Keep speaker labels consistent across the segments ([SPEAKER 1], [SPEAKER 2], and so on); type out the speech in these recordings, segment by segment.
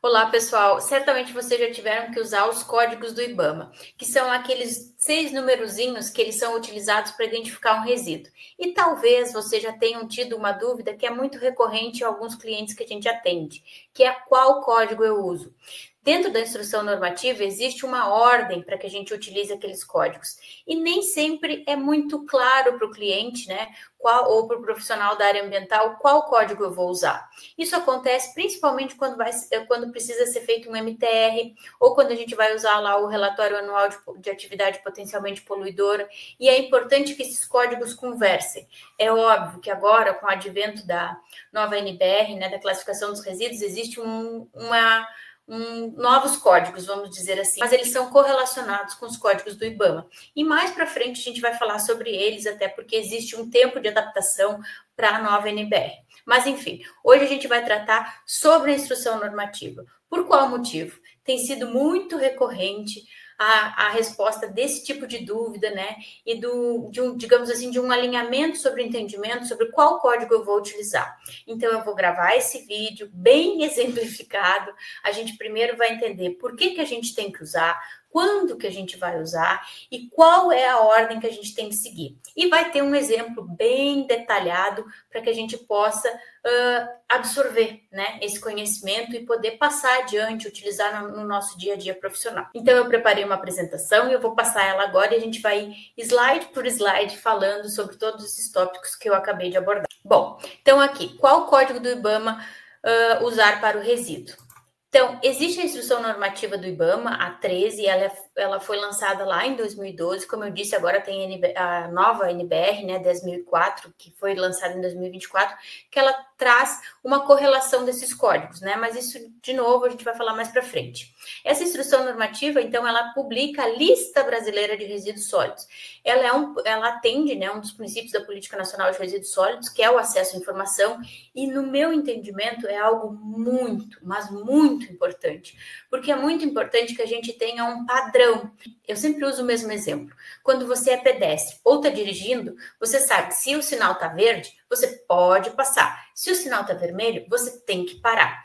[SPEAKER 1] Olá, pessoal. Certamente vocês já tiveram que usar os códigos do IBAMA, que são aqueles 6 numerozinhos que eles são utilizados para identificar um resíduo. E talvez vocês já tenham tido uma dúvida que é muito recorrente em alguns clientes que a gente atende, que é qual código eu uso. Dentro da instrução normativa existe uma ordem para que a gente utilize aqueles códigos. E nem sempre é muito claro para o cliente, né, ou para o profissional da área ambiental, qual código eu vou usar. Isso acontece principalmente quando precisa ser feito um MTR, ou quando a gente vai usar lá o relatório anual de atividade potencialmente poluidora, e é importante que esses códigos conversem. É óbvio que agora, com o advento da nova NBR, né, da classificação dos resíduos, existe novos códigos, vamos dizer assim, mas eles são correlacionados com os códigos do IBAMA. E mais para frente a gente vai falar sobre eles, até porque existe um tempo de adaptação para a nova NBR. Mas, enfim, hoje a gente vai tratar sobre a instrução normativa. Por qual motivo? Tem sido muito recorrente a resposta desse tipo de dúvida, né? E digamos assim, de um alinhamento sobre o entendimento sobre qual código eu vou utilizar. Então, eu vou gravar esse vídeo bem exemplificado. A gente primeiro vai entender por que a gente tem que usar, quando que a gente vai usar e qual é a ordem que a gente tem que seguir. E vai ter um exemplo bem detalhado para que a gente possa absorver, né, esse conhecimento e poder passar adiante, utilizar no nosso dia a dia profissional. Então, eu preparei uma apresentação e eu vou passar ela agora e a gente vai slide por slide falando sobre todos esses tópicos que eu acabei de abordar. Bom, então aqui, qual o código do IBAMA usar para o resíduo? Então, existe a instrução normativa do IBAMA, a 13, ela foi lançada lá em 2012, como eu disse, agora tem a nova NBR, né, 10.004, que foi lançada em 2024, que ela traz uma correlação desses códigos, né, mas isso, de novo, a gente vai falar mais para frente. Essa instrução normativa, então, ela publica a lista brasileira de resíduos sólidos. Ela atende, né, um dos princípios da Política Nacional de Resíduos Sólidos, que é o acesso à informação, e no meu entendimento é algo muito, mas muito importante, porque é muito importante que a gente tenha um padrão. Eu sempre uso o mesmo exemplo. Quando você é pedestre ou está dirigindo, você sabe que se o sinal está verde, você pode passar. Se o sinal está vermelho, você tem que parar.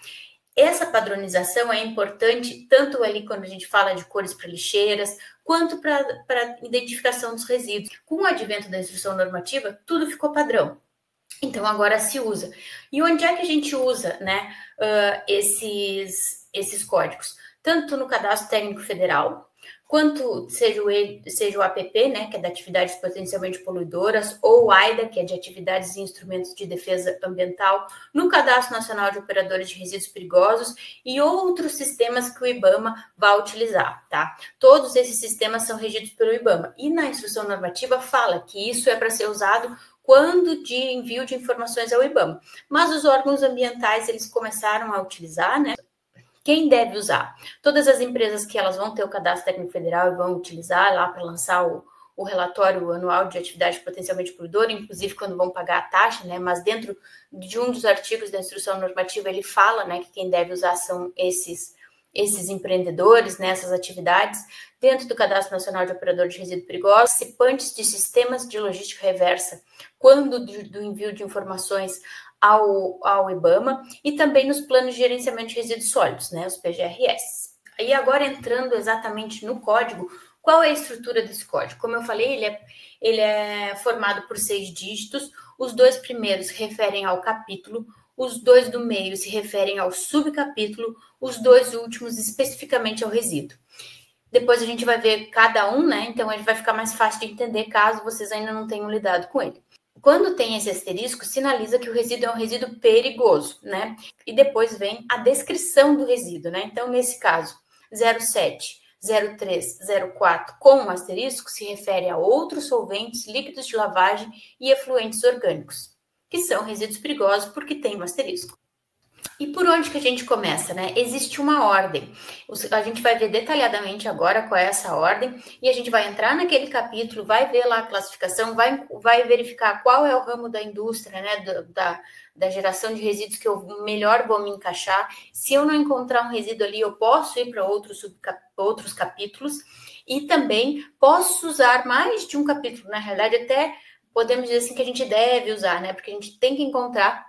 [SPEAKER 1] Essa padronização é importante tanto ali quando a gente fala de cores para lixeiras, quanto para identificação dos resíduos. Com o advento da instrução normativa, tudo ficou padrão. Então, agora se usa. E onde é que a gente usa, né, esses códigos? Tanto no Cadastro Técnico Federal, quanto seja o APP, né, que é de atividades potencialmente poluidoras, ou o AIDA, que é de atividades e instrumentos de defesa ambiental, no Cadastro Nacional de Operadores de Resíduos Perigosos e outros sistemas que o IBAMA vai utilizar, tá? Todos esses sistemas são regidos pelo IBAMA. E na instrução normativa fala que isso é para ser usado quando de envio de informações ao IBAMA. Mas os órgãos ambientais, eles começaram a utilizar, né? Quem deve usar? Todas as empresas que elas vão ter o cadastro técnico federal e vão utilizar lá para lançar o relatório anual de atividade potencialmente poluidora, inclusive quando vão pagar a taxa, né? Mas dentro de um dos artigos da instrução normativa, ele fala, né, que quem deve usar são esses empreendedores, nessas atividades, dentro do Cadastro Nacional de Operador de Resíduos Perigosos, participantes de sistemas de logística reversa, quando do envio de informações ao IBAMA, e também nos planos de gerenciamento de resíduos sólidos, né, os PGRS. E agora, entrando exatamente no código, qual é a estrutura desse código? Como eu falei, ele é formado por 6 dígitos, os 2 primeiros referem ao capítulo, os 2 do meio se referem ao subcapítulo, os 2 últimos especificamente ao resíduo. Depois a gente vai ver cada um, né? Então ele vai ficar mais fácil de entender caso vocês ainda não tenham lidado com ele. Quando tem esse asterisco, sinaliza que o resíduo é um resíduo perigoso, né? E depois vem a descrição do resíduo, né? Então, nesse caso, 07, 03, 04 com um asterisco se refere a outros solventes, líquidos de lavagem e efluentes orgânicos, que são resíduos perigosos porque tem um asterisco. E por onde que a gente começa, né? Existe uma ordem. A gente vai ver detalhadamente agora qual é essa ordem e a gente vai entrar naquele capítulo, vai ver lá a classificação, vai verificar qual é o ramo da indústria, né? Da geração de resíduos que eu melhor vou me encaixar. Se eu não encontrar um resíduo ali, eu posso ir para outros capítulos e também posso usar mais de um capítulo. Na realidade, até podemos dizer assim que a gente deve usar, né? Porque a gente tem que encontrar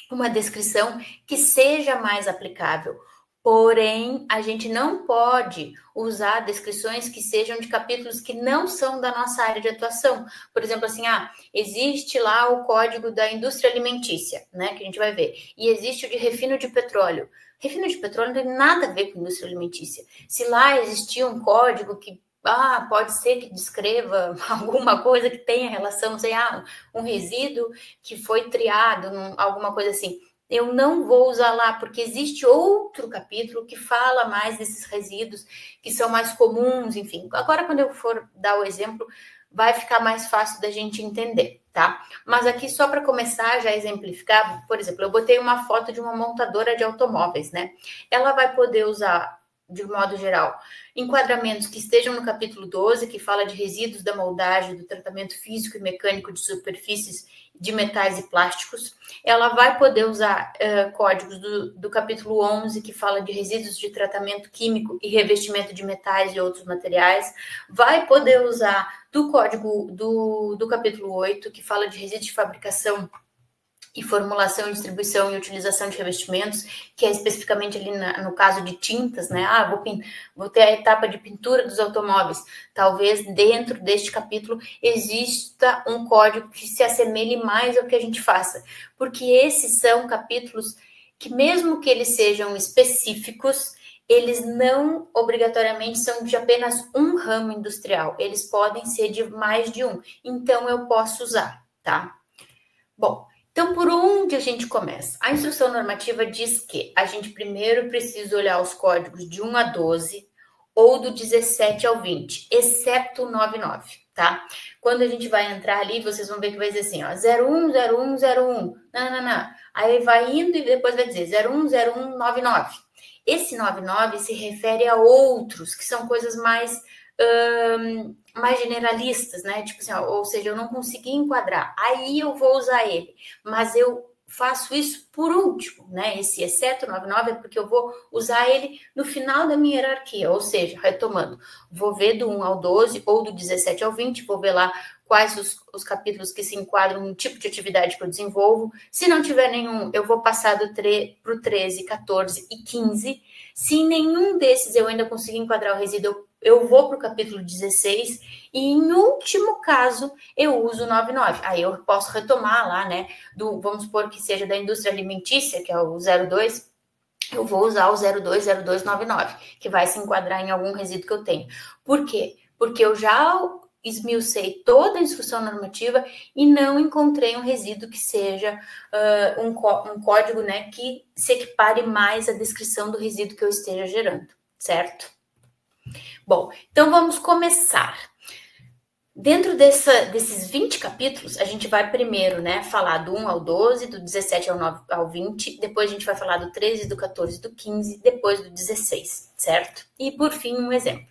[SPEAKER 1] uma descrição que seja mais aplicável. Porém, a gente não pode usar descrições que sejam de capítulos que não são da nossa área de atuação. Por exemplo, assim, existe lá o código da indústria alimentícia, né, que a gente vai ver, e existe o de refino de petróleo. Refino de petróleo não tem nada a ver com indústria alimentícia. Se lá existia um código que pode ser que descreva alguma coisa que tenha relação, não sei, um resíduo que foi triado, alguma coisa assim. Eu não vou usar lá, porque existe outro capítulo que fala mais desses resíduos, que são mais comuns, enfim. Agora, quando eu for dar o exemplo, vai ficar mais fácil da gente entender, tá? Mas aqui, só para começar já a exemplificar, por exemplo, eu botei uma foto de uma montadora de automóveis, né? Ela vai poder usar, de modo geral, enquadramentos que estejam no capítulo 12, que fala de resíduos da moldagem, do tratamento físico e mecânico de superfícies de metais e plásticos. Ela vai poder usar códigos do capítulo 11, que fala de resíduos de tratamento químico e revestimento de metais e outros materiais. Vai poder usar do código do capítulo 8, que fala de resíduos de fabricação e formulação, distribuição e utilização de revestimentos, que é especificamente ali no caso de tintas, né? Vou ter a etapa de pintura dos automóveis. Talvez dentro deste capítulo exista um código que se assemelhe mais ao que a gente faça, porque esses são capítulos que, mesmo que eles sejam específicos, eles não obrigatoriamente são de apenas um ramo industrial, eles podem ser de mais de um, então eu posso usar, tá? Bom, então, por onde a gente começa? A instrução normativa diz que a gente primeiro precisa olhar os códigos de 1 a 12 ou do 17 ao 20, exceto o 99, tá? Quando a gente vai entrar ali, vocês vão ver que vai dizer assim, 01, 01, 01, não. Aí vai indo e depois vai dizer 01, 01, 99. Esse 99 se refere a outros, que são coisas mais generalistas, né? Tipo assim, ou seja, eu não consegui enquadrar, aí eu vou usar ele, mas eu faço isso por último, né? Esse exceto 99 é porque eu vou usar ele no final da minha hierarquia, ou seja, retomando, vou ver do 1 ao 12 ou do 17 ao 20, vou ver lá quais os capítulos que se enquadram no tipo de atividade que eu desenvolvo. Se não tiver nenhum, eu vou passar para o 13, 14 e 15. Se em nenhum desses eu ainda conseguir enquadrar o resíduo, eu vou para o capítulo 16 e, em último caso, eu uso o 99. Aí eu posso retomar lá, né? Vamos supor que seja da indústria alimentícia, que é o 02, eu vou usar o 020299, que vai se enquadrar em algum resíduo que eu tenho. Por quê? Porque eu já esmiucei toda a instrução normativa e não encontrei um resíduo que seja um código, né, que se equipare mais à descrição do resíduo que eu esteja gerando, certo? Bom, então vamos começar. Dentro desses 20 capítulos, a gente vai primeiro, né, falar do 1 ao 12, do 17 ao 20, depois a gente vai falar do 13, do 14, do 15, depois do 16, certo? E, por fim, um exemplo.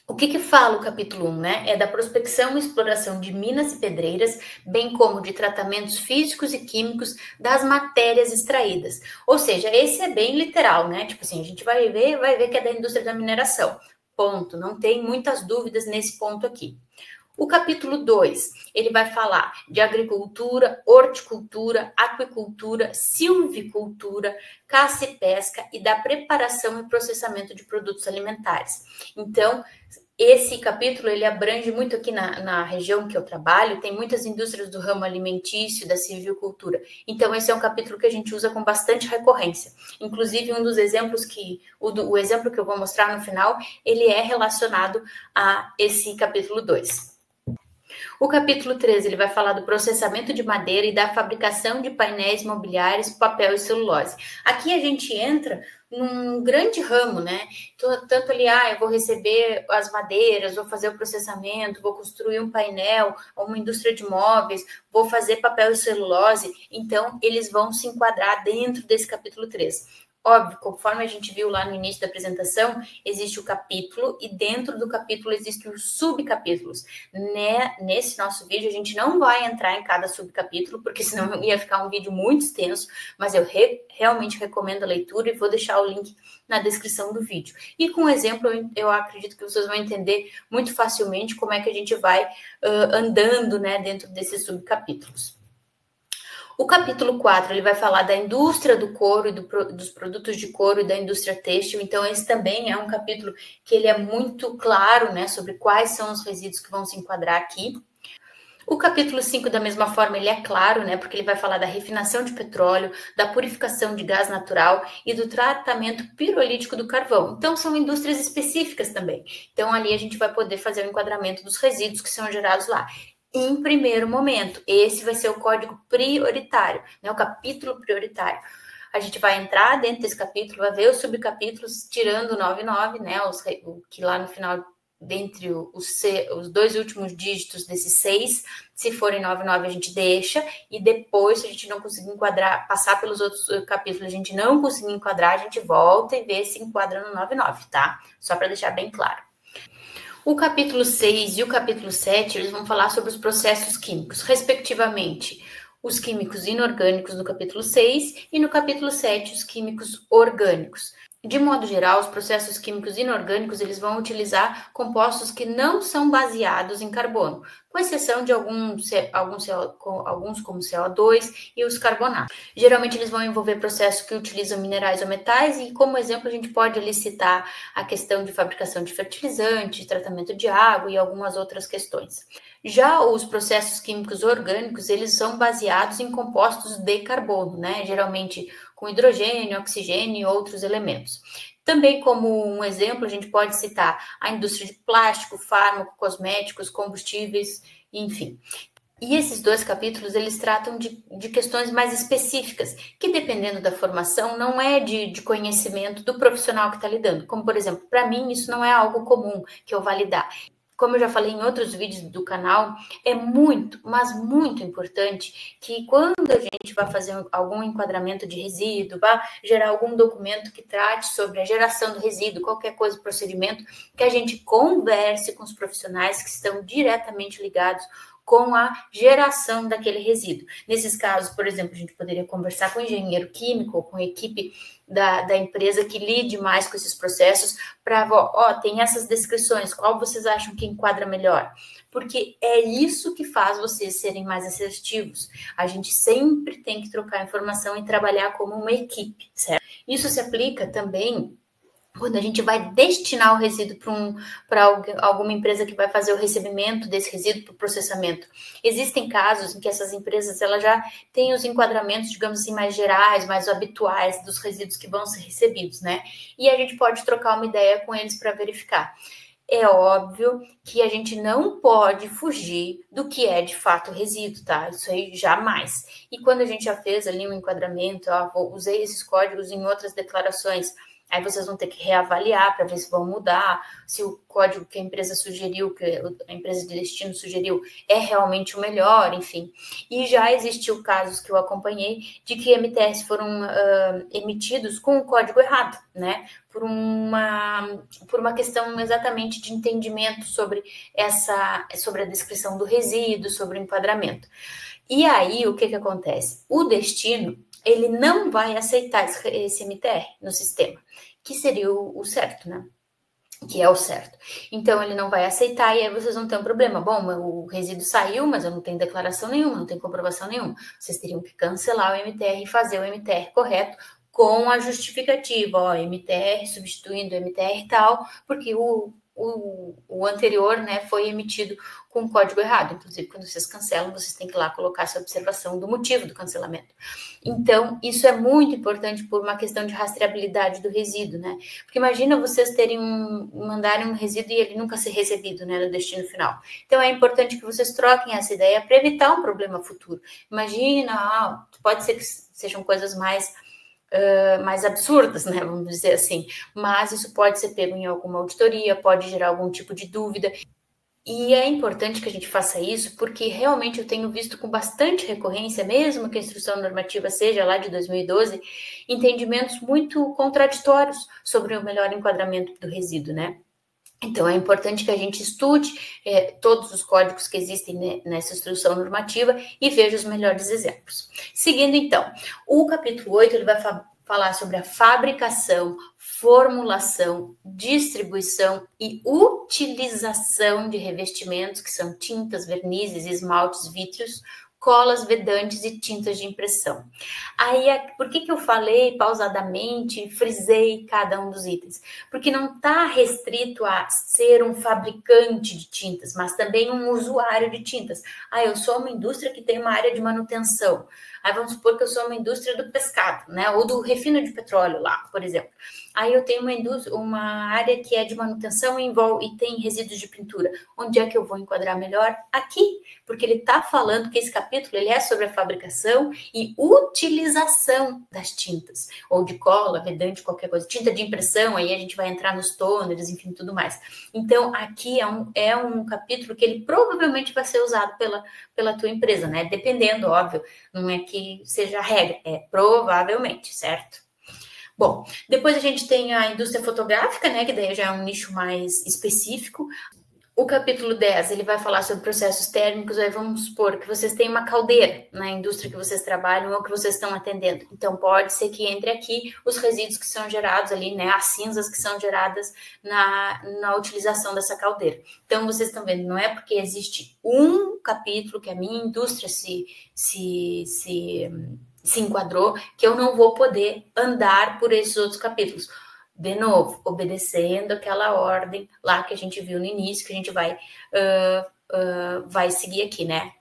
[SPEAKER 1] O que fala o capítulo 1, né? É da prospecção e exploração de minas e pedreiras, bem como de tratamentos físicos e químicos das matérias extraídas. Ou seja, esse é bem literal, né? Tipo assim, a gente vai ver que é da indústria da mineração. Ponto. Não tem muitas dúvidas nesse ponto aqui. O capítulo 2, ele vai falar de agricultura, horticultura, aquicultura, silvicultura, caça e pesca e da preparação e processamento de produtos alimentares. Então, esse capítulo, ele abrange muito aqui na região que eu trabalho, tem muitas indústrias do ramo alimentício, da silvicultura. Então, esse é um capítulo que a gente usa com bastante recorrência. Inclusive, um dos exemplos o exemplo que eu vou mostrar no final, ele é relacionado a esse capítulo 2. O capítulo 13, ele vai falar do processamento de madeira e da fabricação de painéis mobiliários, papel e celulose. Aqui a gente entra num grande ramo, né? Tanto ali, eu vou receber as madeiras, vou fazer o processamento, vou construir um painel, uma indústria de móveis, vou fazer papel e celulose. Então, eles vão se enquadrar dentro desse capítulo 3. Óbvio, conforme a gente viu lá no início da apresentação, existe o capítulo e dentro do capítulo existem os subcapítulos. Nesse nosso vídeo, a gente não vai entrar em cada subcapítulo, porque senão ia ficar um vídeo muito extenso, mas eu realmente recomendo a leitura e vou deixar o link na descrição do vídeo. E com um exemplo, eu acredito que vocês vão entender muito facilmente como é que a gente vai andando, né, dentro desses subcapítulos. O capítulo 4, ele vai falar da indústria do couro e dos produtos de couro e da indústria têxtil. Então, esse também é um capítulo que ele é muito claro, né, sobre quais são os resíduos que vão se enquadrar aqui. O capítulo 5, da mesma forma, ele é claro, né, porque ele vai falar da refinação de petróleo, da purificação de gás natural e do tratamento pirolítico do carvão. Então, são indústrias específicas também. Então, ali a gente vai poder fazer o enquadramento dos resíduos que são gerados lá. Em primeiro momento, esse vai ser o código prioritário, né, o capítulo prioritário. A gente vai entrar dentro desse capítulo, vai ver os subcapítulos, tirando o 99, né, o que lá no final, dentre os dois últimos dígitos desses 6, se forem 99 a gente deixa, e depois, se a gente não conseguir enquadrar, passar pelos outros capítulos, a gente não conseguir enquadrar, a gente volta e vê se enquadra no 99, tá? Só para deixar bem claro. O capítulo 6 e o capítulo 7, eles vão falar sobre os processos químicos, respectivamente, os químicos inorgânicos no capítulo 6 e no capítulo 7, os químicos orgânicos. De modo geral, os processos químicos inorgânicos, eles vão utilizar compostos que não são baseados em carbono, com exceção de alguns como CO2 e os carbonatos. Geralmente, eles vão envolver processos que utilizam minerais ou metais e, como exemplo, a gente pode ali citar a questão de fabricação de fertilizante, tratamento de água e algumas outras questões. Já os processos químicos orgânicos, eles são baseados em compostos de carbono, né? Geralmente com hidrogênio, oxigênio e outros elementos. Também, como um exemplo, a gente pode citar a indústria de plástico, fármaco, cosméticos, combustíveis, enfim. E esses dois capítulos, eles tratam de questões mais específicas, que dependendo da formação, não é de conhecimento do profissional que está lidando. Como, por exemplo, para mim, isso não é algo comum que eu validar. Como eu já falei em outros vídeos do canal, é muito, mas muito importante que quando a gente vai fazer algum enquadramento de resíduo, vai gerar algum documento que trate sobre a geração do resíduo, qualquer coisa, procedimento, que a gente converse com os profissionais que estão diretamente ligados com a geração daquele resíduo. Nesses casos, por exemplo, a gente poderia conversar com o engenheiro químico ou com a equipe da empresa que lide mais com esses processos para, tem essas descrições, qual vocês acham que enquadra melhor? Porque é isso que faz vocês serem mais assertivos. A gente sempre tem que trocar informação e trabalhar como uma equipe, certo? Isso se aplica também quando a gente vai destinar o resíduo para alguma empresa que vai fazer o recebimento desse resíduo para o processamento. Existem casos em que essas empresas elas já têm os enquadramentos, digamos assim, mais gerais, mais habituais dos resíduos que vão ser recebidos, né? E a gente pode trocar uma ideia com eles para verificar. É óbvio que a gente não pode fugir do que é de fato resíduo, tá? Isso aí jamais. E quando a gente já fez ali um enquadramento, usei esses códigos em outras declarações, aí vocês vão ter que reavaliar para ver se vão mudar, se o código que a empresa sugeriu, que a empresa de destino sugeriu, é realmente o melhor, enfim. E já existiu casos que eu acompanhei de que MTRs foram emitidos com o código errado, né? Por uma questão exatamente de entendimento sobre a descrição do resíduo, sobre o enquadramento. E aí, o que acontece? O destino, ele não vai aceitar esse MTR no sistema, que seria o certo, né? Que é o certo. Então, ele não vai aceitar e aí vocês vão ter um problema. Bom, o resíduo saiu, mas eu não tenho declaração nenhuma, não tenho comprovação nenhuma. Vocês teriam que cancelar o MTR e fazer o MTR correto com a justificativa, MTR substituindo o MTR tal, porque o anterior, né, foi emitido com o código errado. Inclusive, quando vocês cancelam, vocês têm que ir lá colocar essa observação do motivo do cancelamento. Então, isso é muito importante por uma questão de rastreabilidade do resíduo, né? Porque imagina vocês mandarem um resíduo e ele nunca ser recebido, né, no destino final. Então, é importante que vocês troquem essa ideia para evitar um problema futuro. Imagina, pode ser que sejam coisas mais absurdas, né, vamos dizer assim, mas isso pode ser pego em alguma auditoria, pode gerar algum tipo de dúvida, e é importante que a gente faça isso, porque realmente eu tenho visto com bastante recorrência, mesmo que a instrução normativa seja lá de 2012, entendimentos muito contraditórios sobre o melhor enquadramento do resíduo, né? Então, é importante que a gente estude todos os códigos que existem, né, nessa instrução normativa e veja os melhores exemplos. Seguindo, então, o capítulo 8, ele vai falar sobre a fabricação, formulação, distribuição e utilização de revestimentos, que são tintas, vernizes, esmaltes, vítrios, colas vedantes e tintas de impressão. Aí, por que eu falei pausadamente, frisei cada um dos itens? Porque não está restrito a ser um fabricante de tintas, mas também um usuário de tintas. Eu sou uma indústria que tem uma área de manutenção. Aí vamos supor que eu sou uma indústria do pescado, né? Ou do refino de petróleo lá, por exemplo. Aí eu tenho uma área que é de manutenção e tem resíduos de pintura. Onde é que eu vou enquadrar melhor? Aqui, porque ele está falando que esse capítulo ele é sobre a fabricação e utilização das tintas, ou de cola, vedante, qualquer coisa, tinta de impressão, aí a gente vai entrar nos toners, enfim, tudo mais. Então, aqui é um capítulo que ele provavelmente vai ser usado pela tua empresa, né? Dependendo, óbvio, não é que seja a regra, é provavelmente, certo? Bom, depois a gente tem a indústria fotográfica, né, que daí já é um nicho mais específico. O capítulo 10, ele vai falar sobre processos térmicos, aí vamos supor que vocês têm uma caldeira na indústria que vocês trabalham ou que vocês estão atendendo. Então, pode ser que entre aqui os resíduos que são gerados ali, né, as cinzas que são geradas na utilização dessa caldeira. Então, vocês estão vendo, não é porque existe um capítulo que a minha indústria se enquadrou, que eu não vou poder andar por esses outros capítulos. De novo, obedecendo aquela ordem lá que a gente viu no início, que a gente vai seguir aqui, né?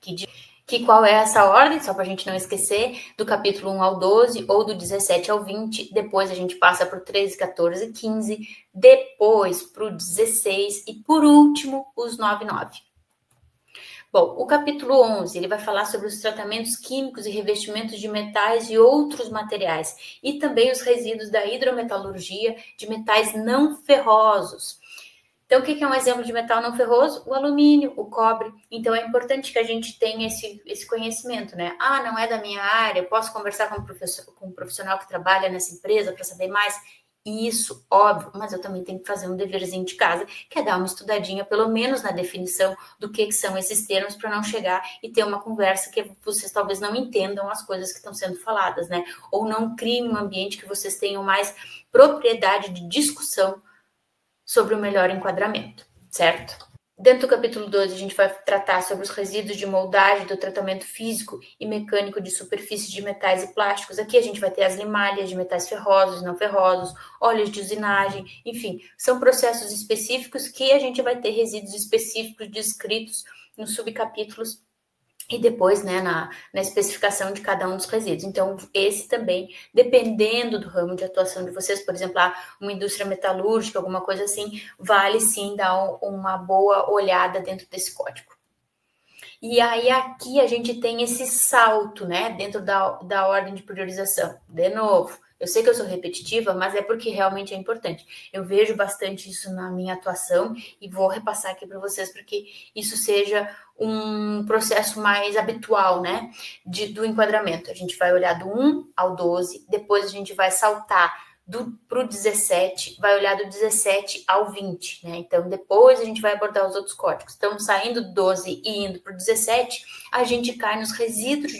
[SPEAKER 1] Que qual é essa ordem, só para a gente não esquecer, do capítulo 1 ao 12, ou do 17 ao 20, depois a gente passa para o 13, 14 e 15, depois para o 16 e, por último, os 9 e 9. Bom, o capítulo 11, ele vai falar sobre os tratamentos químicos e revestimentos de metais e outros materiais, e também os resíduos da hidrometalurgia de metais não ferrosos. Então, o que é um exemplo de metal não ferroso? O alumínio, o cobre. Então, é importante que a gente tenha esse conhecimento, né? Não é da minha área, eu posso conversar com um profissional que trabalha nessa empresa para saber mais? Isso, óbvio, mas eu também tenho que fazer um deverzinho de casa, que é dar uma estudadinha, pelo menos na definição do que são esses termos, para não chegar e ter uma conversa que vocês talvez não entendam as coisas que estão sendo faladas, né? Ou não criem um ambiente que vocês tenham mais propriedade de discussão sobre o melhor enquadramento, certo? Dentro do capítulo 12, a gente vai tratar sobre os resíduos de moldagem, do tratamento físico e mecânico de superfície de metais e plásticos. Aqui a gente vai ter as limalhas de metais ferrosos, não ferrosos, óleos de usinagem, enfim, são processos específicos que a gente vai ter resíduos específicos descritos nos subcapítulos e depois, né, na especificação de cada um dos resíduos. Então, esse também, dependendo do ramo de atuação de vocês, por exemplo, uma indústria metalúrgica, alguma coisa assim, vale sim dar uma boa olhada dentro desse código. E aí, aqui a gente tem esse salto, né, dentro da ordem de priorização. De novo, eu sei que eu sou repetitiva, mas é porque realmente é importante. Eu vejo bastante isso na minha atuação e vou repassar aqui para vocês para que isso seja um processo mais habitual, né, do enquadramento. A gente vai olhar do 1 ao 12, depois a gente vai saltar para o 17, vai olhar do 17 ao 20, né? Então, depois a gente vai abordar os outros códigos. Então, saindo do 12 e indo para o 17, a gente cai nos resíduos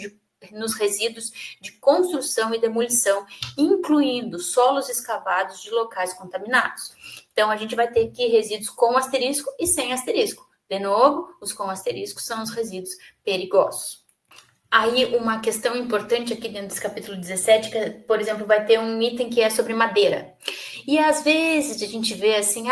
[SPEAKER 1] de construção e demolição, incluindo solos escavados de locais contaminados. Então, a gente vai ter aqui resíduos com asterisco e sem asterisco. De novo, os com asterisco são os resíduos perigosos. Aí, uma questão importante aqui dentro desse capítulo 17, que, por exemplo, vai ter um item que é sobre madeira. E, às vezes, a gente vê assim,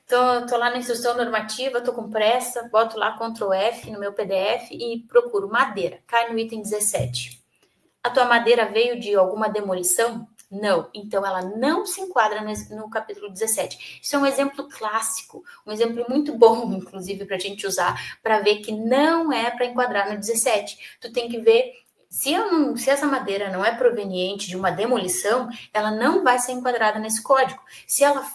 [SPEAKER 1] tô lá na instrução normativa, tô com pressa, boto lá Ctrl F no meu PDF e procuro madeira. Cai no item 17. A tua madeira veio de alguma demolição? Não. Então, ela não se enquadra no capítulo 17. Isso é um exemplo clássico, um exemplo muito bom, inclusive, para a gente usar, para ver que não é para enquadrar no 17. Tu tem que ver, se essa madeira não é proveniente de uma demolição, ela não vai ser enquadrada nesse código. Se ela,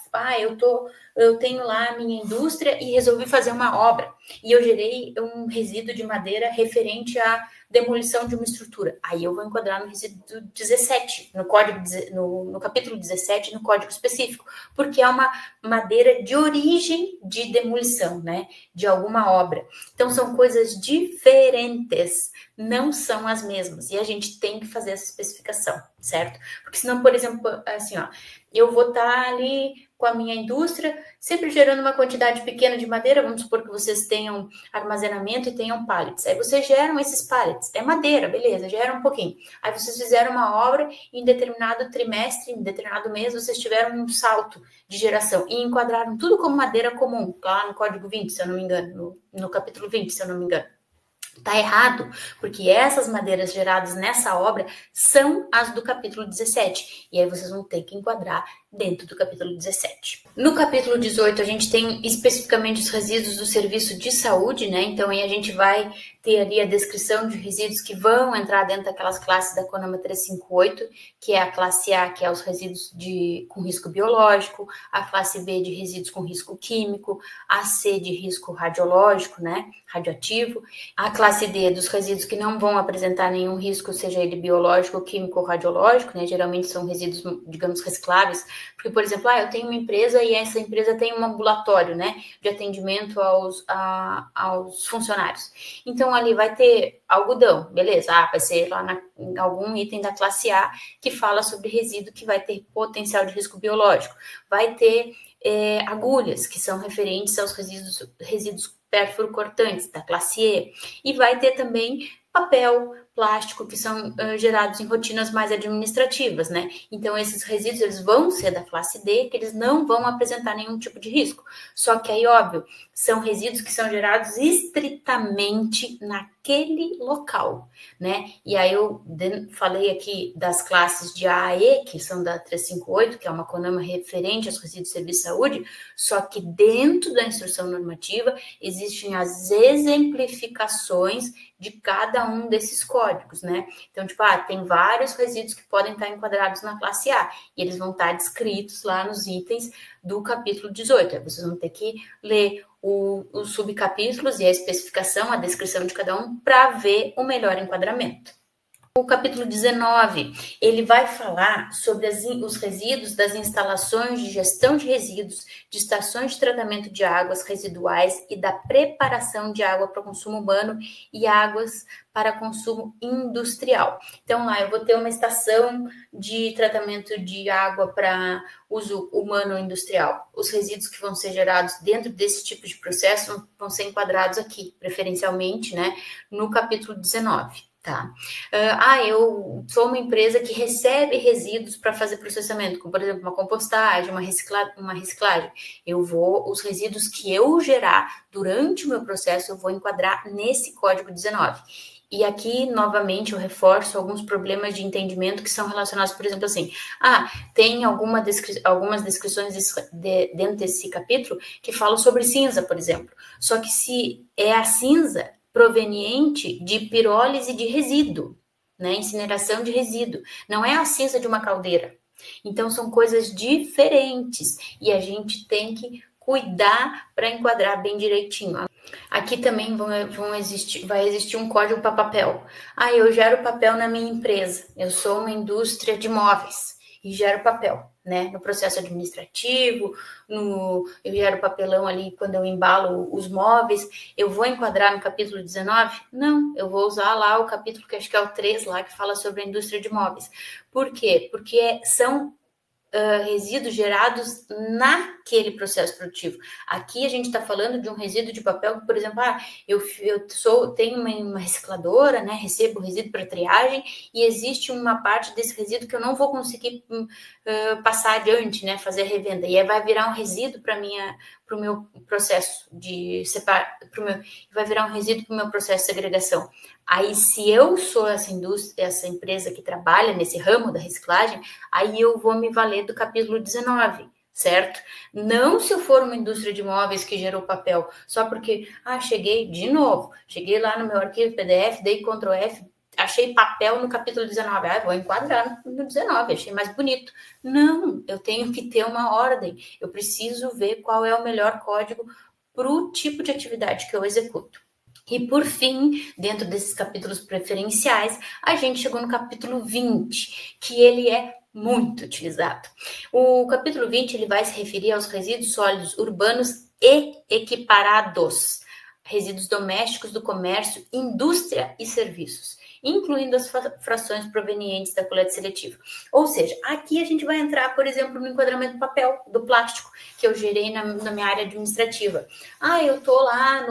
[SPEAKER 1] eu tenho lá a minha indústria e resolvi fazer uma obra, e eu gerei um resíduo de madeira referente à demolição de uma estrutura. Aí eu vou enquadrar no resíduo 17, no capítulo 17, no código específico, porque é uma madeira de origem de demolição, né? De alguma obra. Então, são coisas diferentes, não são as mesmas. E a gente tem que fazer essa especificação, certo? Porque senão, por exemplo, assim, eu vou estar ali com com a minha indústria, sempre gerando uma quantidade pequena de madeira, vamos supor que vocês tenham armazenamento e tenham pallets. Aí vocês geram esses pallets, é madeira, beleza, gera um pouquinho. Aí vocês fizeram uma obra e em determinado trimestre, em determinado mês, vocês tiveram um salto de geração e enquadraram tudo como madeira comum, lá no Código 20, se eu não me engano, no capítulo 20, se eu não me engano. Está errado, porque essas madeiras geradas nessa obra são as do capítulo 17. E aí vocês vão ter que enquadrar dentro do capítulo 17. No capítulo 18, a gente tem especificamente os resíduos do serviço de saúde, né? Então aí a gente vai ter ali a descrição de resíduos que vão entrar dentro daquelas classes da CONAMA 358, que é a classe A, que é os resíduos com risco biológico, a classe B de resíduos com risco químico, a C de risco radiológico, né? Radioativo, a classe D dos resíduos que não vão apresentar nenhum risco, seja ele biológico, químico ou radiológico, né? Geralmente são resíduos, digamos, recicláveis, porque, por exemplo, eu tenho uma empresa e essa empresa tem um ambulatório, né, de atendimento aos funcionários. Então, ali vai ter algodão, beleza? Vai ser lá em algum item da classe A que fala sobre resíduo que vai ter potencial de risco biológico. Vai ter agulhas, que são referentes aos resíduos pérfuro-cortantes, da classe E. E vai ter também papel, plástico, que são gerados em rotinas mais administrativas, né? Então, esses resíduos, eles vão ser da classe D, que eles não vão apresentar nenhum tipo de risco. Só que aí, óbvio, são resíduos que são gerados estritamente naquele local, né? E aí eu falei aqui das classes de A a E, que são da 358, que é uma CONAMA referente aos resíduos de serviço de saúde, só que dentro da instrução normativa existem as exemplificações de cada um desses códigos, né? Então, tipo, tem vários resíduos que podem estar enquadrados na classe A, e eles vão estar descritos lá nos itens do capítulo 18. Aí vocês vão ter que ler os subcapítulos e a especificação, a descrição de cada um, para ver o melhor enquadramento. O capítulo 19, ele vai falar sobre os resíduos das instalações de gestão de resíduos, de estações de tratamento de águas residuais e da preparação de água para consumo humano e águas para consumo industrial. Então, lá eu vou ter uma estação de tratamento de água para uso humano industrial. Os resíduos que vão ser gerados dentro desse tipo de processo vão ser enquadrados aqui, preferencialmente, né, no capítulo 19. Tá. Eu sou uma empresa que recebe resíduos para fazer processamento, como, por exemplo, uma compostagem, uma reciclagem. Os resíduos que eu gerar durante o meu processo, eu vou enquadrar nesse código 19. E aqui, novamente, eu reforço alguns problemas de entendimento que são relacionados, por exemplo, assim, tem algumas descrições dentro desse capítulo que falam sobre cinza, por exemplo. Só que se é a cinza proveniente de pirólise de resíduo, né? Incineração de resíduo. Não é a cinza de uma caldeira. Então, são coisas diferentes e a gente tem que cuidar para enquadrar bem direitinho. Aqui também vai existir um código para papel. Eu gero papel na minha empresa. Eu sou uma indústria de móveis e gero papel, né? No processo administrativo, eu gero papelão ali quando eu embalo os móveis. Eu vou enquadrar no capítulo 19? Não, eu vou usar lá o capítulo que acho que é o 3 lá, que fala sobre a indústria de móveis. Por quê? Porque são resíduos gerados naquele processo produtivo. Aqui a gente está falando de um resíduo de papel que, por exemplo, tenho uma recicladora, né, recebo resíduo para triagem e existe uma parte desse resíduo que eu não vou conseguir passar adiante, né, fazer a revenda. E aí vai virar um resíduo para o meu processo de vai virar um resíduo para o meu processo de segregação. Aí, se eu sou essa empresa que trabalha nesse ramo da reciclagem, aí eu vou me valer do capítulo 19, certo? Não se eu for uma indústria de móveis que gerou papel, só porque, cheguei lá no meu arquivo PDF, dei Ctrl F, achei papel no capítulo 19, vou enquadrar no 19, achei mais bonito. Não, eu tenho que ter uma ordem, eu preciso ver qual é o melhor código para o tipo de atividade que eu executo. E, por fim, dentro desses capítulos preferenciais, a gente chegou no capítulo 20, que ele é muito utilizado. O capítulo 20 ele vai se referir aos resíduos sólidos urbanos e equiparados, resíduos domésticos do comércio, indústria e serviços. incluindo as frações provenientes da coleta seletiva. Ou seja, aqui a gente vai entrar, por exemplo, no enquadramento do papel, do plástico, que eu gerei na minha área administrativa. Eu tô lá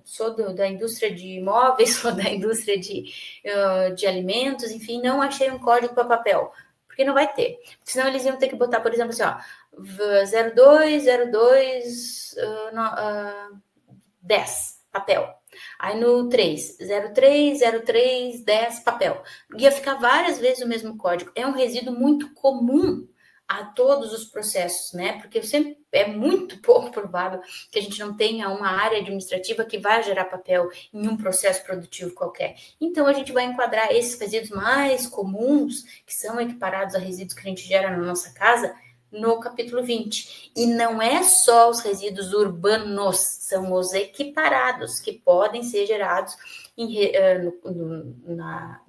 [SPEAKER 1] sou da indústria de imóveis, sou da indústria de alimentos, enfim, não achei um código para papel. Porque não vai ter. Porque senão eles iam ter que botar, por exemplo, assim, 0202 10, papel. Aí no 3, 03, 03, 10, papel. Ia ficar várias vezes o mesmo código. É um resíduo muito comum a todos os processos, né? Porque sempre é muito pouco provável que a gente não tenha uma área administrativa que vai gerar papel em um processo produtivo qualquer. Então, a gente vai enquadrar esses resíduos mais comuns, que são equiparados a resíduos que a gente gera na nossa casa, no capítulo 20. E não é só os resíduos urbanos, são os equiparados, que podem ser gerados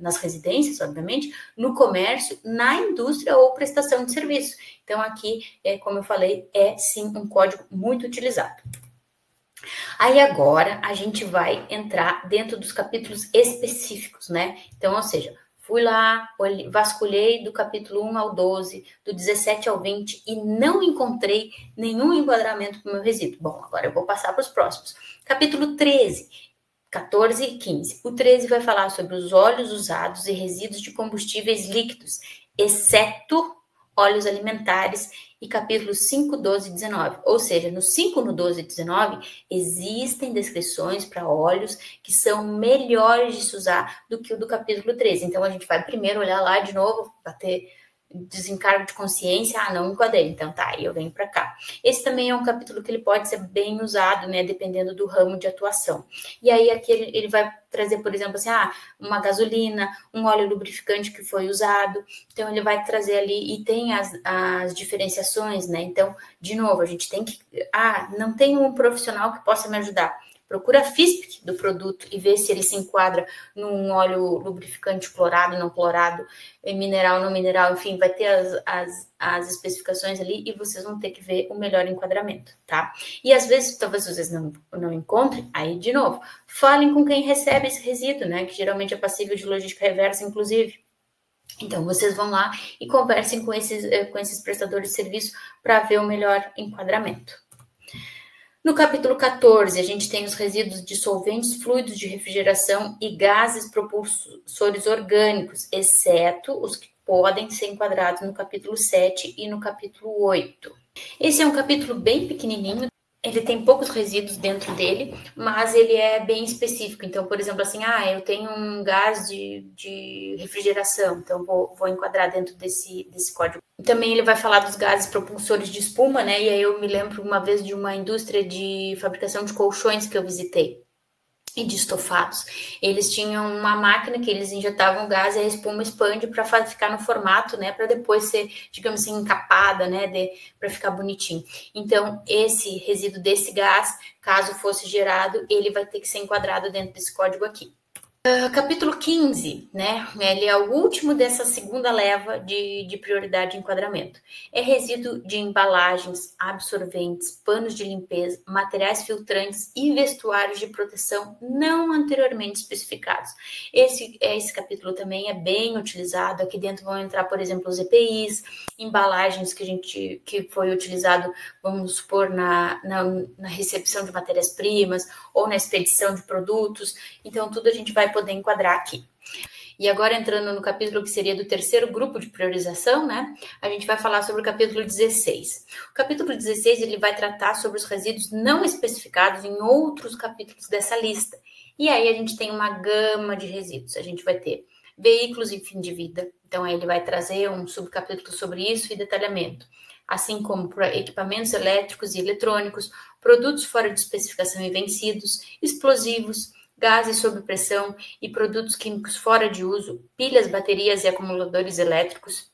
[SPEAKER 1] nas residências, obviamente, no comércio, na indústria ou prestação de serviço. Então, aqui, como eu falei, é sim um código muito utilizado. Aí agora a gente vai entrar dentro dos capítulos específicos, né? Então, ou seja, fui lá, vasculhei do capítulo 1 ao 12, do 17 ao 20 e não encontrei nenhum enquadramento para o meu resíduo. Bom, agora eu vou passar para os próximos. Capítulo 13, 14 e 15. O 13 vai falar sobre os óleos usados e resíduos de combustíveis líquidos, exceto óleos alimentares, e capítulos 5, 12 e 19. Ou seja, no 5, no 12 e 19, existem descrições para óleos que são melhores de se usar do que o do capítulo 13. Então, a gente vai primeiro olhar lá de novo, bater desencargo de consciência, não enquadrei, então tá, aí eu venho para cá. Esse também é um capítulo que ele pode ser bem usado, né, dependendo do ramo de atuação. E aí aqui ele vai trazer, por exemplo, assim, uma gasolina, um óleo lubrificante que foi usado, então ele vai trazer ali, e tem as diferenciações, né, então, de novo, a gente tem que, não tem um profissional que possa me ajudar. Procura a FISP do produto e vê se ele se enquadra num óleo lubrificante clorado, não clorado, mineral, não mineral, enfim, vai ter as especificações ali e vocês vão ter que ver o melhor enquadramento, tá? E às vezes, talvez vocês não encontrem, aí de novo, falem com quem recebe esse resíduo, né? Que geralmente é passível de logística reversa, inclusive. Então, vocês vão lá e conversem com esses prestadores de serviço para ver o melhor enquadramento. No capítulo 14, a gente tem os resíduos de solventes, fluidos de refrigeração e gases propulsores orgânicos, exceto os que podem ser enquadrados no capítulo 7 e no capítulo 8. Esse é um capítulo bem pequenininho, ele tem poucos resíduos dentro dele, mas ele é bem específico. Então, por exemplo, assim, eu tenho um gás de refrigeração, então vou enquadrar dentro desse código. Também ele vai falar dos gases propulsores de espuma, né? E aí eu me lembro uma vez de uma indústria de fabricação de colchões que eu visitei. E de estofados. Eles tinham uma máquina que eles injetavam gás e a espuma expande para ficar no formato, né, para depois ser, digamos assim, encapada, né, para ficar bonitinho. Então, esse resíduo desse gás, caso fosse gerado, ele vai ter que ser enquadrado dentro desse código aqui. Capítulo 15, né? Ele é o último dessa segunda leva de prioridade de enquadramento. É resíduo de embalagens, absorventes, panos de limpeza, materiais filtrantes e vestuários de proteção não anteriormente especificados. Esse capítulo também é bem utilizado. Aqui dentro vão entrar, por exemplo, os EPIs, embalagens que foi utilizado, vamos supor, na recepção de matérias-primas ou na expedição de produtos. Então, tudo a gente vai poder enquadrar aqui. E agora, entrando no capítulo que seria do terceiro grupo de priorização, né? A gente vai falar sobre o capítulo 16. O capítulo 16, ele vai tratar sobre os resíduos não especificados em outros capítulos dessa lista. E aí a gente tem uma gama de resíduos. A gente vai ter veículos em fim de vida. Então, aí ele vai trazer um subcapítulo sobre isso e detalhamento. Assim como para equipamentos elétricos e eletrônicos, produtos fora de especificação e vencidos, explosivos, gases sob pressão e produtos químicos fora de uso, pilhas, baterias e acumuladores elétricos,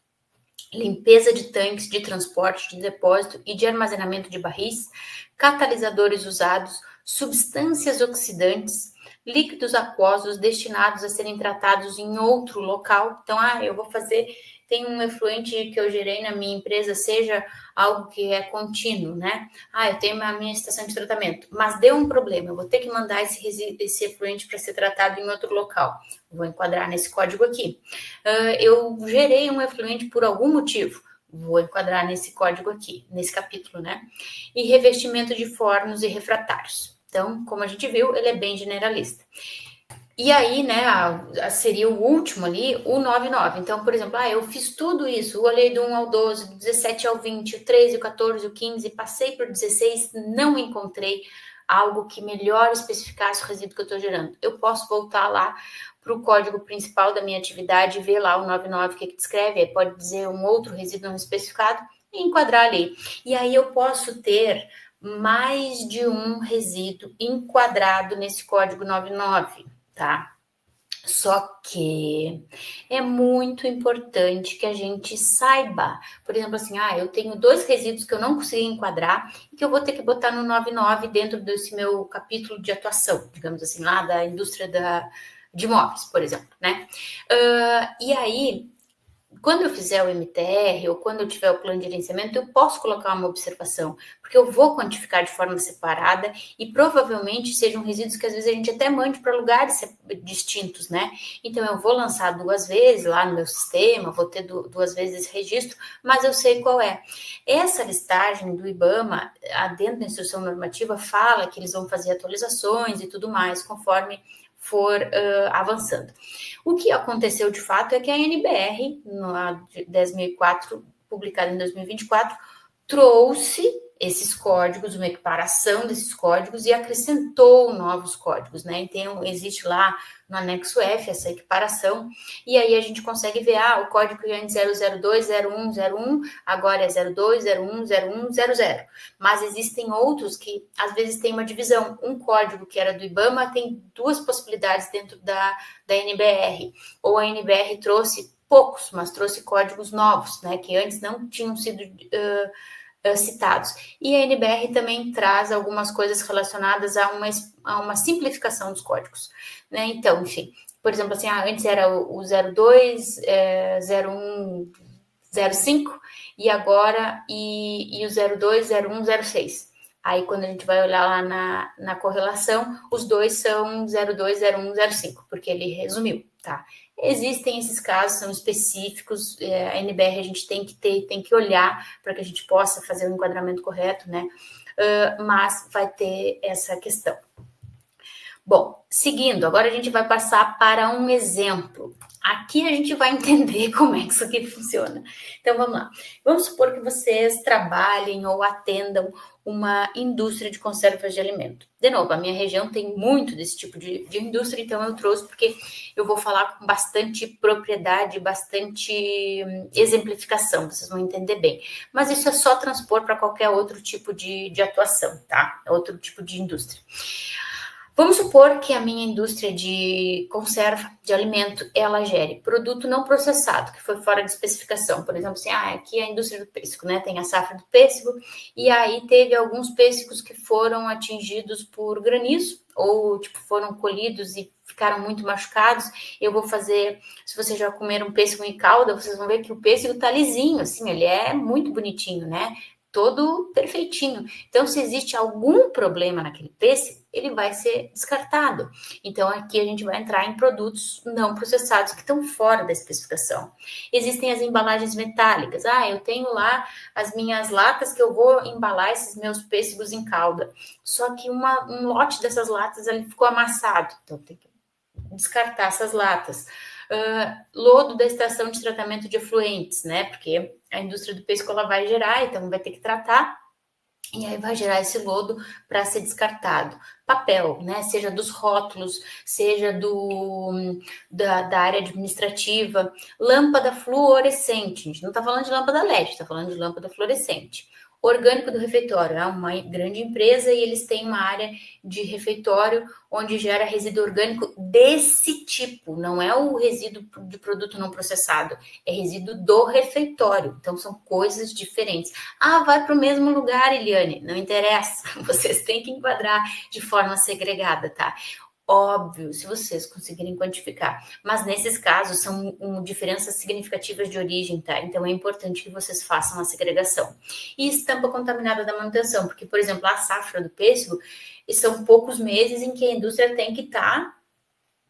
[SPEAKER 1] limpeza de tanques de transporte, de depósito e de armazenamento de barris, catalisadores usados, substâncias oxidantes, líquidos aquosos destinados a serem tratados em outro local. Então, eu vou fazer, tem um efluente que eu gerei na minha empresa seja algo que é contínuo, né? Eu tenho a minha estação de tratamento, mas deu um problema, eu vou ter que mandar esse efluente para ser tratado em outro local. Vou enquadrar nesse código aqui. Eu gerei um efluente por algum motivo. Vou enquadrar nesse código aqui, nesse capítulo, né? E revestimento de fornos e refratários. Então, como a gente viu, ele é bem generalista. E aí, né, seria o último ali, o 99. Então, por exemplo, eu fiz tudo isso, olhei do 1 ao 12, do 17 ao 20, o 13, o 14, o 15, passei por 16, não encontrei algo que melhor especificasse o resíduo que eu estou gerando. Eu posso voltar lá para o código principal da minha atividade e ver lá o 99 que descreve, aí pode dizer um outro resíduo não especificado e enquadrar ali. E aí eu posso ter mais de um resíduo enquadrado nesse código 99, tá? Só que é muito importante que a gente saiba, por exemplo, assim, eu tenho 2 resíduos que eu não consegui enquadrar e que eu vou ter que botar no 99 dentro desse meu capítulo de atuação, digamos assim, lá da indústria de imóveis, por exemplo, né? E aí, quando eu fizer o MTR ou quando eu tiver o plano de gerenciamento, eu posso colocar uma observação, porque eu vou quantificar de forma separada e provavelmente sejam resíduos que às vezes a gente até mande para lugares distintos, né? Então eu vou lançar 2 vezes lá no meu sistema, vou ter 2 vezes esse registro, mas eu sei qual é. Essa listagem do IBAMA, dentro da instrução normativa, fala que eles vão fazer atualizações e tudo mais, conforme for avançando. O que aconteceu de fato é que a NBR, na 10.004, publicada em 2024, trouxe esses códigos, uma equiparação desses códigos e acrescentou novos códigos, né? Então, existe lá no anexo F essa equiparação, e aí a gente consegue ver, o código que antes era o 02, 01, 01, agora é 02, 01, 01, 00. Mas existem outros que, às vezes, tem uma divisão. Um código que era do IBAMA tem 2 possibilidades dentro da NBR, ou a NBR trouxe poucos, mas trouxe códigos novos, né? Que antes não tinham sido citados. E a NBR também traz algumas coisas relacionadas a uma simplificação dos códigos, né? Então, enfim, por exemplo, assim, antes era o 02, 01, 05 e agora e o 02, 01, 06. Aí, quando a gente vai olhar lá na correlação, os dois são 02, 01, 05, porque ele resumiu, tá? Existem esses casos, são específicos, a NBR a gente tem que olhar para que a gente possa fazer o enquadramento correto, né? Mas vai ter essa questão. Bom, seguindo, agora a gente vai passar para um exemplo. Aqui a gente vai entender como é que isso aqui funciona. Então, vamos lá. Vamos supor que vocês trabalhem ou atendam uma indústria de conservas de alimento. De novo, a minha região tem muito desse tipo de indústria, então eu trouxe porque eu vou falar com bastante propriedade, bastante exemplificação, vocês vão entender bem. Mas isso é só transpor para qualquer outro tipo de atuação, tá? Outro tipo de indústria. Vamos supor que a minha indústria de conserva de alimento, ela gere produto não processado, que foi fora de especificação. Por exemplo, assim, aqui é a indústria do pêssego, né? Tem a safra do pêssego, e aí teve alguns pêssegos que foram atingidos por granizo, ou tipo, foram colhidos e ficaram muito machucados. Eu vou fazer, se vocês já comeram pêssego em calda, vocês vão ver que o pêssego tá lisinho, assim, ele é muito bonitinho, né? Todo perfeitinho. Então, se existe algum problema naquele pêssego, ele vai ser descartado. Então, aqui a gente vai entrar em produtos não processados que estão fora da especificação. Existem as embalagens metálicas. Eu tenho lá as minhas latas que eu vou embalar esses meus pêssegos em calda. Só que um lote dessas latas ali ficou amassado. Então, tem que descartar essas latas. Lodo da estação de tratamento de efluentes, né? Porque a indústria do pêssego ela vai gerar, então vai ter que tratar, e aí vai gerar esse lodo para ser descartado. Papel, né? Seja dos rótulos, seja da área administrativa. Lâmpada fluorescente, a gente não está falando de lâmpada LED, está falando de lâmpada fluorescente. Orgânico do refeitório, é uma grande empresa e eles têm uma área de refeitório onde gera resíduo orgânico desse tipo, não é o resíduo de produto não processado, é resíduo do refeitório, então são coisas diferentes. Vai para o mesmo lugar, Eliane, não interessa, vocês têm que enquadrar de forma segregada, tá? Óbvio, se vocês conseguirem quantificar. Mas nesses casos são diferenças significativas de origem, tá? Então é importante que vocês façam a segregação. E estampa contaminada da manutenção, porque, por exemplo, a safra do pêssego, são poucos meses em que a indústria tem que estar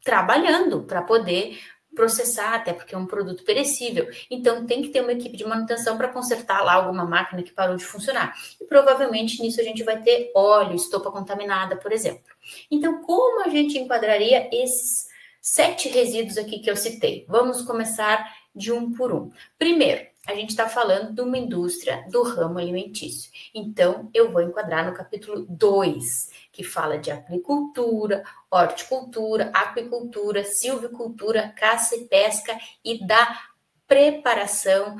[SPEAKER 1] trabalhando para poder processar, até porque é um produto perecível. Então, tem que ter uma equipe de manutenção para consertar lá alguma máquina que parou de funcionar. E provavelmente nisso a gente vai ter óleo, estopa contaminada, por exemplo. Então, como a gente enquadraria esses 7 resíduos aqui que eu citei? Vamos começar de um por um. Primeiro, a gente está falando de uma indústria do ramo alimentício. Então, eu vou enquadrar no capítulo 2, que fala de apicultura, horticultura, aquicultura, silvicultura, caça e pesca e da preparação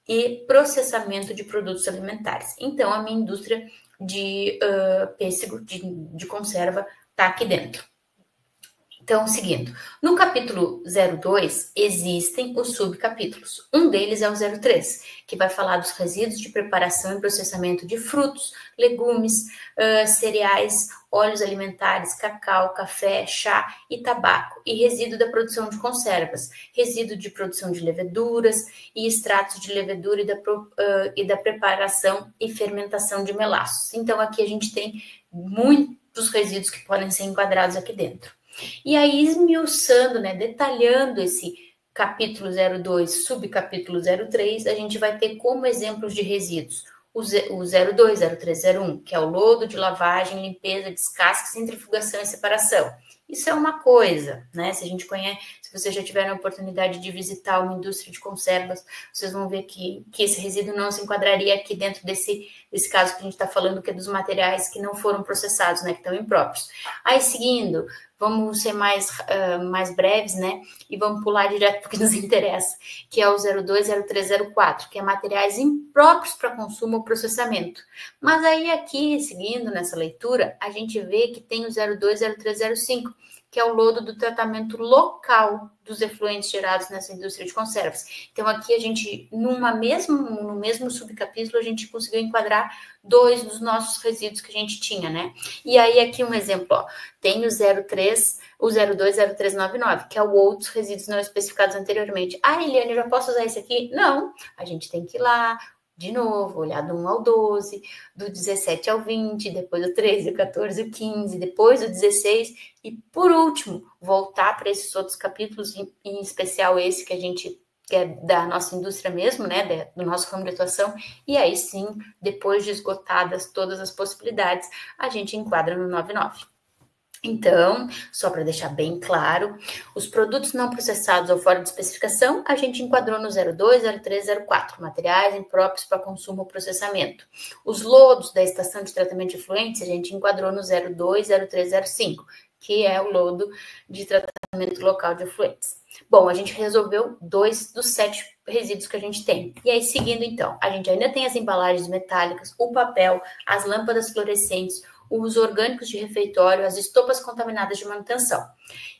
[SPEAKER 1] e processamento de produtos alimentares. Então, a minha indústria de pêssego, de conserva, está aqui dentro. Então, seguindo, no capítulo 02 existem os subcapítulos. Um deles é o 03, que vai falar dos resíduos de preparação e processamento de frutos, legumes, cereais, óleos alimentares, cacau, café, chá e tabaco, e resíduo da produção de conservas, resíduo de produção de leveduras e extratos de levedura e da preparação e fermentação de melaços. Então, aqui a gente tem muitos resíduos que podem ser enquadrados aqui dentro. E aí, esmiuçando, né, detalhando esse capítulo 02, subcapítulo 03, a gente vai ter como exemplos de resíduos o 02, 03, 01, que é o lodo de lavagem, limpeza, descasque, centrifugação e separação. Isso é uma coisa, né? Se a gente conhece, se vocês já tiveram a oportunidade de visitar uma indústria de conservas, vocês vão ver que esse resíduo não se enquadraria aqui dentro desse caso que a gente está falando, que é dos materiais que não foram processados, né? Que estão impróprios. Aí, seguindo, vamos ser mais breves, né? E vamos pular direto para o que nos interessa, que é o 02, 03, 04, que é materiais impróprios para consumo ou processamento. Mas aí aqui, seguindo nessa leitura, a gente vê que tem o 02, 03, 05, que é o lodo do tratamento local dos efluentes gerados nessa indústria de conservas. Então, aqui a gente, no mesmo subcapítulo, a gente conseguiu enquadrar 2 dos nossos resíduos que a gente tinha, né? E aí, aqui um exemplo, ó, tem o 03, o 02, 0399, que é o outros resíduos não especificados anteriormente. Ah, Eliane, eu já posso usar esse aqui? Não, a gente tem que ir lá, de novo, olhar do 1 ao 12, do 17 ao 20, depois do 13, o 14, o 15, depois o 16, e por último, voltar para esses outros capítulos, em especial esse que a gente é da nossa indústria mesmo, né, do nosso ramo de atuação, e aí sim, depois de esgotadas todas as possibilidades, a gente enquadra no 99. Então, só para deixar bem claro, os produtos não processados ou fora de especificação, a gente enquadrou no 02, 03, 04, materiais impróprios para consumo ou processamento. Os lodos da estação de tratamento de efluentes, a gente enquadrou no 02, 03, 05, que é o lodo de tratamento local de efluentes. Bom, a gente resolveu 2 dos 7 resíduos que a gente tem. E aí, seguindo então, a gente ainda tem as embalagens metálicas, o papel, as lâmpadas fluorescentes, os orgânicos de refeitório, as estopas contaminadas de manutenção.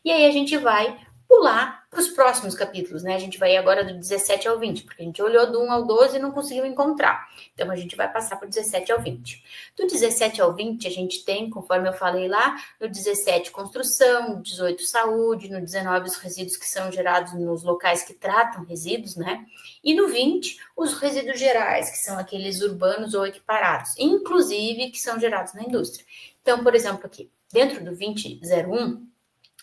[SPEAKER 1] E aí a gente vai pular para os próximos capítulos, né? A gente vai agora do 17 ao 20, porque a gente olhou do 1 ao 12 e não conseguiu encontrar. Então, a gente vai passar para o 17 ao 20. Do 17 ao 20, a gente tem, conforme eu falei lá, no 17, construção, no 18, saúde, no 19, os resíduos que são gerados nos locais que tratam resíduos, né? E no 20, os resíduos gerais, que são aqueles urbanos ou equiparados, inclusive que são gerados na indústria. Então, por exemplo, aqui, dentro do 2001,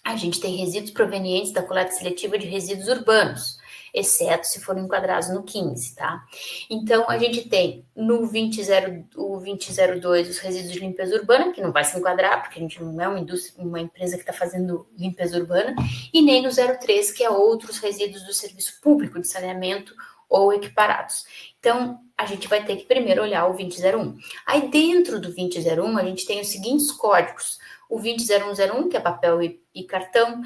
[SPEAKER 1] a gente tem resíduos provenientes da coleta seletiva de resíduos urbanos, exceto se forem enquadrados no 15, tá? Então, a gente tem no 2002 os resíduos de limpeza urbana, que não vai se enquadrar, porque a gente não é uma empresa que está fazendo limpeza urbana, e nem no 03, que é outros resíduos do serviço público de saneamento ou equiparados. Então, a gente vai ter que primeiro olhar o 2001. Aí, dentro do 2001, a gente tem os seguintes códigos. O 200101, que é papel e cartão,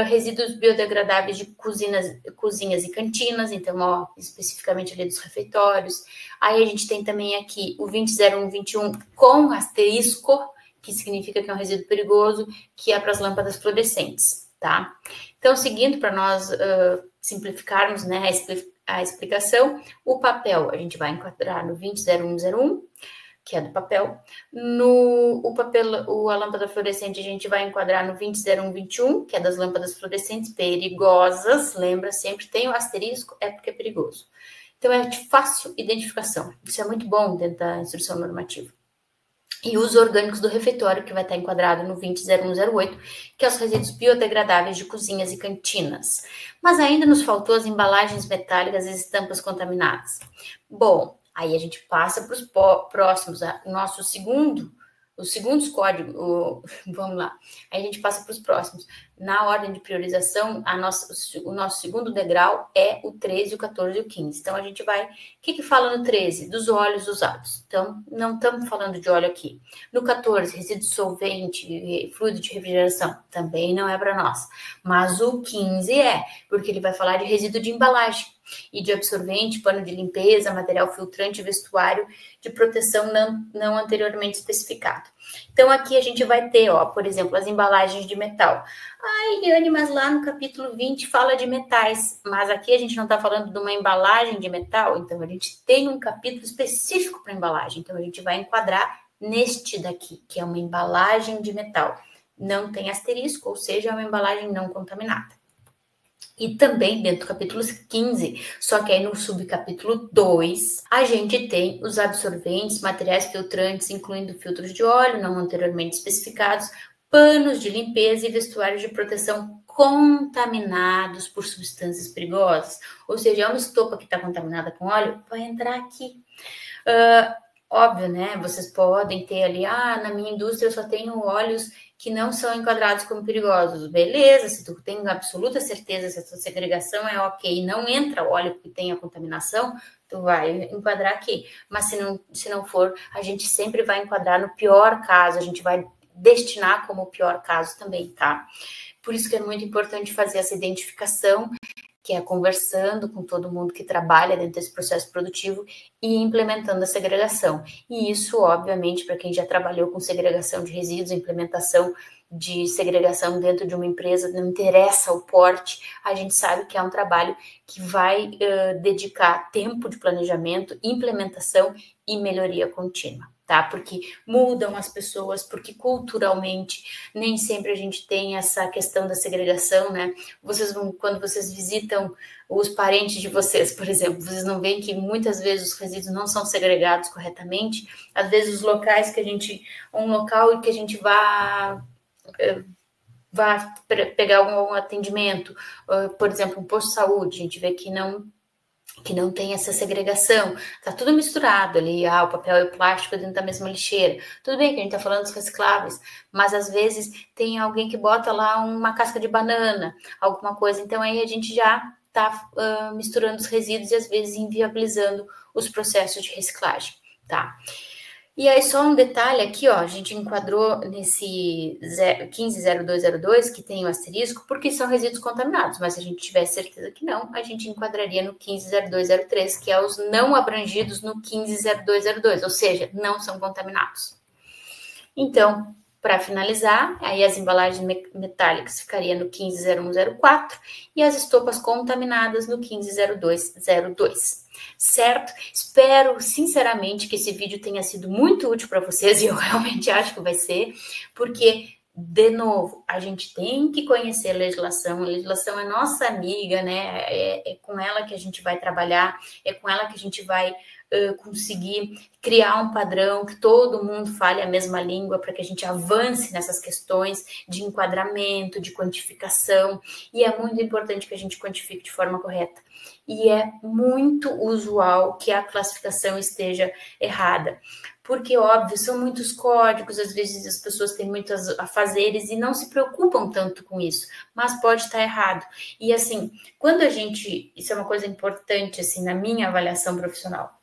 [SPEAKER 1] resíduos biodegradáveis de cozinhas e cantinas, então, ó, especificamente ali dos refeitórios. Aí a gente tem também aqui o 200121 com asterisco, que significa que é um resíduo perigoso, que é para as lâmpadas fluorescentes, tá? Então, seguindo, para nós simplificarmos, né, a explicação, o papel a gente vai enquadrar no 200101, que é do papel. A lâmpada fluorescente a gente vai enquadrar no 200121, que é das lâmpadas fluorescentes perigosas. Lembra, sempre tem o asterisco, é porque é perigoso. Então, é de fácil identificação. Isso é muito bom dentro da instrução normativa. E os orgânicos do refeitório, que vai estar enquadrado no 200108, que é os resíduos biodegradáveis de cozinhas e cantinas. Mas ainda nos faltou as embalagens metálicas e as estampas contaminadas. Bom, aí a gente passa para os próximos, os segundos códigos, vamos lá, aí a gente passa para os próximos. Na ordem de priorização, o nosso segundo degrau é o 13, o 14 e o 15. Então, a gente vai... O que fala no 13? Dos óleos usados. Então, não estamos falando de óleo aqui. No 14, resíduo solvente, fluido de refrigeração. Também não é para nós. Mas o 15 é, porque ele vai falar de resíduo de embalagem e de absorvente, pano de limpeza, material filtrante, vestuário de proteção não anteriormente especificado. Então, aqui a gente vai ter, ó, por exemplo, as embalagens de metal. Eliane, mas lá no capítulo 20 fala de metais, mas aqui a gente não está falando de uma embalagem de metal, então a gente tem um capítulo específico para embalagem, então a gente vai enquadrar neste daqui, que é uma embalagem de metal. Não tem asterisco, ou seja, é uma embalagem não contaminada. E também dentro do capítulo 15, só que aí no subcapítulo 2, a gente tem os absorventes, materiais filtrantes, incluindo filtros de óleo, não anteriormente especificados, panos de limpeza e vestuários de proteção contaminados por substâncias perigosas. Ou seja, uma estopa que está contaminada com óleo vai entrar aqui. Óbvio, né? Vocês podem ter ali, na minha indústria eu só tenho óleos que não são enquadrados como perigosos. Beleza, se tu tem absoluta certeza se a tua segregação é ok, não entra óleo que tenha contaminação, tu vai enquadrar aqui. Mas se não for, a gente sempre vai enquadrar no pior caso, a gente vai destinar como pior caso também, tá? Por isso que é muito importante fazer essa identificação, que é conversando com todo mundo que trabalha dentro desse processo produtivo e implementando a segregação. E isso, obviamente, para quem já trabalhou com segregação de resíduos, implementação de segregação dentro de uma empresa, não interessa o porte, a gente sabe que é um trabalho que vai dedicar tempo de planejamento, implementação e melhoria contínua. Tá? Porque mudam as pessoas, porque culturalmente nem sempre a gente tem essa questão da segregação, né? Quando vocês visitam os parentes de vocês, por exemplo, vocês não veem que muitas vezes os resíduos não são segregados corretamente. Às vezes os locais um local que a gente vá pegar algum atendimento, por exemplo, um posto de saúde, a gente vê que não tem essa segregação, tá tudo misturado ali, o papel e o plástico dentro da mesma lixeira. Tudo bem que a gente tá falando dos recicláveis, mas às vezes tem alguém que bota lá uma casca de banana, alguma coisa, então aí a gente já tá misturando os resíduos e às vezes inviabilizando os processos de reciclagem, tá? E aí, só um detalhe aqui, ó, a gente enquadrou nesse 150202, que tem o asterisco, porque são resíduos contaminados, mas se a gente tiver certeza que não, a gente enquadraria no 150203, que é os não abrangidos no 150202, ou seja, não são contaminados. Então, para finalizar, aí as embalagens metálicas ficariam no 150104 e as estopas contaminadas no 150202. Certo? Espero sinceramente que esse vídeo tenha sido muito útil para vocês e eu realmente acho que vai ser, porque, de novo, a gente tem que conhecer a legislação é nossa amiga, né? É com ela que a gente vai trabalhar, é com ela que a gente vai conseguir criar um padrão que todo mundo fale a mesma língua para que a gente avance nessas questões de enquadramento, de quantificação, e é muito importante que a gente quantifique de forma correta. E é muito usual que a classificação esteja errada, porque, óbvio, são muitos códigos, às vezes as pessoas têm muitos afazeres e não se preocupam tanto com isso, mas pode estar errado. E, assim, isso é uma coisa importante, assim, na minha avaliação profissional,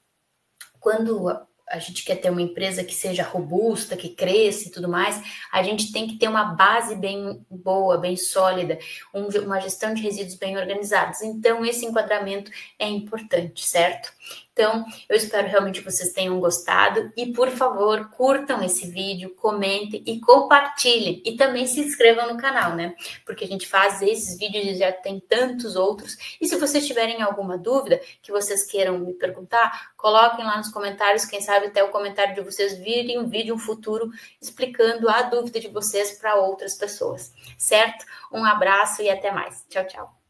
[SPEAKER 1] quando a gente quer ter uma empresa que seja robusta, que cresça e tudo mais, a gente tem que ter uma base bem boa, bem sólida, uma gestão de resíduos bem organizados. Então, esse enquadramento é importante, certo? Então, eu espero realmente que vocês tenham gostado e, por favor, curtam esse vídeo, comentem e compartilhem. E também se inscrevam no canal, né? Porque a gente faz esses vídeos e já tem tantos outros. E se vocês tiverem alguma dúvida que vocês queiram me perguntar, coloquem lá nos comentários. Quem sabe até o comentário de vocês virem um vídeo, um futuro, explicando a dúvida de vocês para outras pessoas, certo? Um abraço e até mais. Tchau, tchau.